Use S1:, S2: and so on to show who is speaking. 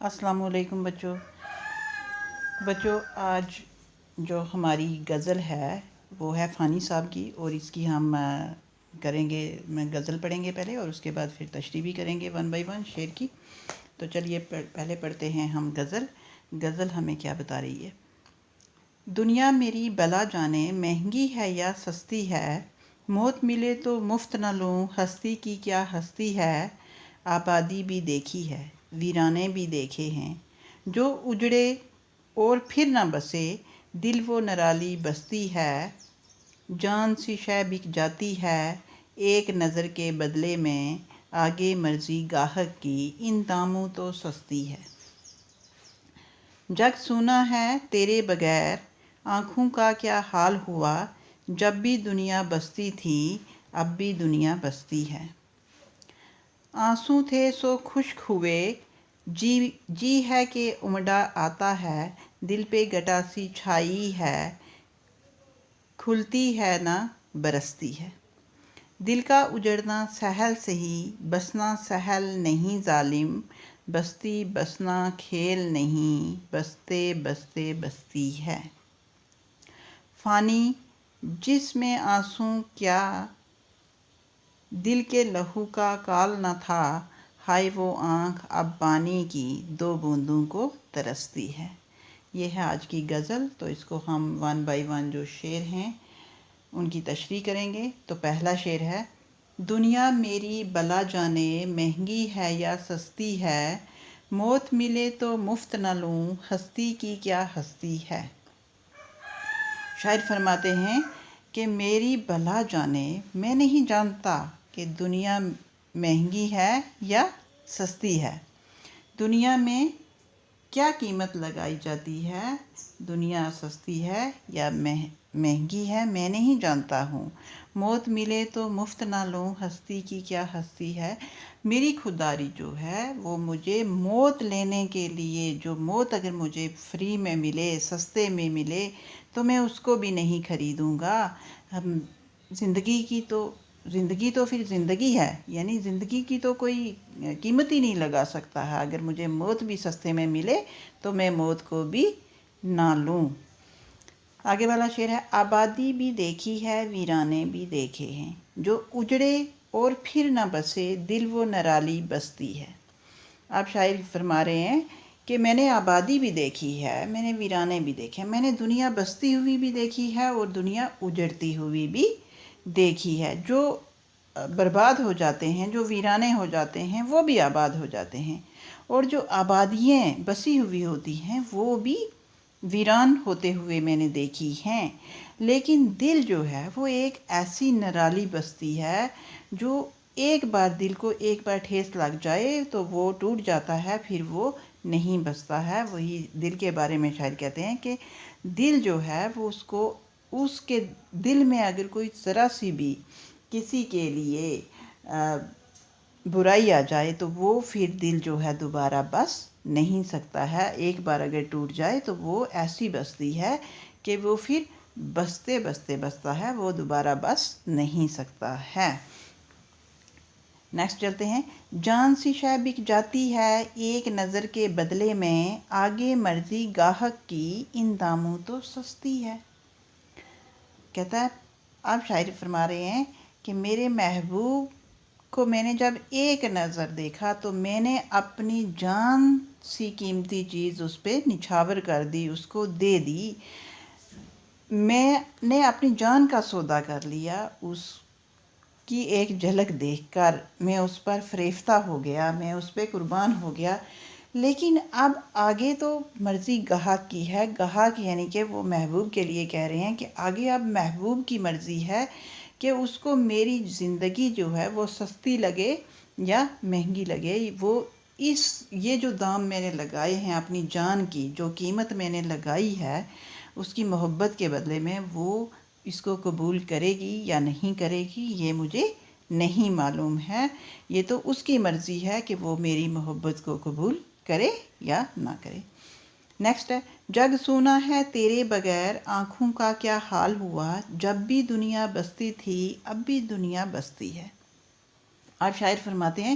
S1: السلام علیکم بچوں آج جو ہماری غزل ہے وہ ہے فانی صاحب کی، اور اس کی ہم کریں گے، میں غزل پڑھیں گے پہلے اور اس کے بعد پھر تشریح بھی کریں گے 1 بائی 1 شعر کی۔ تو چلیے پہلے پڑھتے ہیں ہم غزل ہمیں کیا بتا رہی ہے۔ دنیا میری بلا جانے مہنگی ہے یا سستی ہے، موت ملے تو مفت نہ لوں، ہستی کی کیا ہستی ہے۔ آبادی بھی دیکھی ہے، ویرانے بھی دیکھے ہیں، جو اجڑے اور پھر نہ بسے، دل وہ نرالی بستی ہے۔ جان سی شے بک جاتی ہے ایک نظر کے بدلے میں، آگے مرضی گاہک کی ان داموں تو سستی ہے۔ جگ سونا ہے تیرے بغیر، آنکھوں کا کیا حال ہوا، جب بھی دنیا بستی تھی اب بھی دنیا بستی ہے۔ آنسو تھے سو خشک ہوئے، جی ہے کہ امڈا آتا ہے، دل پہ گٹا سی چھائی ہے، کھلتی ہے نہ برستی ہے۔ دل کا اجڑنا سہل سہی، بسنا سہل نہیں ظالم، بستی بسنا کھیل نہیں، بستے بستے بستی ہے۔ فانی جس میں آنسو کیا دل کے لہو کا کال نہ تھا، ہائے وہ آنکھ اب پانی کی 2 بوندوں کو ترستی ہے۔ یہ ہے آج کی غزل۔ تو اس کو ہم 1 بائی 1 جو شعر ہیں ان کی تشریح کریں گے۔ تو پہلا شعر ہے، دنیا میری بلا جانے مہنگی ہے یا سستی ہے، موت ملے تو مفت نہ لوں، ہستی کی کیا ہستی ہے۔ شاعر فرماتے ہیں کہ میری بلا جانے، میں نہیں جانتا کہ دنیا مہنگی ہے یا سستی ہے۔ دنیا میں کیا قیمت لگائی جاتی ہے، دنیا سستی ہے یا مہنگی ہے، میں نہیں جانتا ہوں۔ موت ملے تو مفت نہ لوں، ہستی کی کیا ہستی ہے۔ میری خودداری جو ہے وہ مجھے موت لینے کے لیے، جو موت اگر مجھے فری میں ملے، سستے میں ملے تو میں اس کو بھی نہیں خریدوں گا۔ زندگی تو پھر زندگی ہے، یعنی زندگی کی تو کوئی قیمت ہی نہیں لگا سکتا ہے۔ اگر مجھے موت بھی سستے میں ملے تو میں موت کو بھی نہ لوں۔ آگے والا شعر ہے، آبادی بھی دیکھی ہے ویرانے بھی دیکھے ہیں، جو اجڑے اور پھر نہ بسے، دل وہ نرالی بستی ہے۔ اب شاعر فرما رہے ہیں کہ میں نے آبادی بھی دیکھی ہے، میں نے ویرانے بھی دیکھے ہیں، میں نے دنیا بستی ہوئی بھی دیکھی ہے اور دنیا اجڑتی ہوئی بھی دیکھی ہے۔ جو برباد ہو جاتے ہیں، جو ویرانے ہو جاتے ہیں وہ بھی آباد ہو جاتے ہیں، اور جو آبادیاں بسی ہوئی ہوتی ہیں وہ بھی ویران ہوتے ہوئے میں نے دیکھی ہیں۔ لیکن دل جو ہے وہ ایک ایسی نرالی بستی ہے جو ایک بار دل کو ایک بار ٹھیس لگ جائے تو وہ ٹوٹ جاتا ہے، پھر وہ نہیں بستا ہے۔ وہی دل کے بارے میں شاعر کہتے ہیں کہ دل جو ہے وہ اس کے دل میں اگر کوئی ذرا سی بھی کسی کے لیے برائی آ جائے تو وہ پھر دل جو ہے دوبارہ بس نہیں سکتا ہے۔ ایک بار اگر ٹوٹ جائے تو وہ ایسی بستی ہے کہ وہ پھر بستے بستے بستا ہے، وہ دوبارہ بس نہیں سکتا ہے۔ نیکسٹ چلتے ہیں، جان سی شے بک جاتی ہے ایک نظر کے بدلے میں، آگے مرضی گاہک کی ان داموں تو سستی ہے۔ کہتا ہے، اب شاعر فرما رہے ہیں کہ میرے محبوب کو میں نے جب ایک نظر دیکھا تو میں نے اپنی جان سی قیمتی چیز اس پہ نچھاور کر دی، اس کو دے دی۔ میں نے اپنی جان کا سودا کر لیا، اس کی ایک جھلک دیکھ کر میں اس پر فریفتہ ہو گیا، میں اس پہ قربان ہو گیا۔ لیکن اب آگے تو مرضی گاہک کی ہے، گاہک یعنی کہ وہ محبوب کے لیے کہہ رہے ہیں کہ آگے اب محبوب کی مرضی ہے کہ اس کو میری زندگی جو ہے وہ سستی لگے یا مہنگی لگے۔ یہ جو دام میں نے لگائے ہیں اپنی جان کی، جو قیمت میں نے لگائی ہے اس کی محبت کے بدلے میں، وہ اس کو قبول کرے گی یا نہیں کرے گی یہ مجھے نہیں معلوم ہے۔ یہ تو اس کی مرضی ہے کہ وہ میری محبت کو قبول کرے یا نہ کرے۔ نیکسٹ ہے، جگ سونا ہے تیرے بغیر، آنکھوں کا کیا حال ہوا، جب بھی دنیا بستی تھی اب بھی دنیا بستی ہے۔ اب شاعر فرماتے ہیں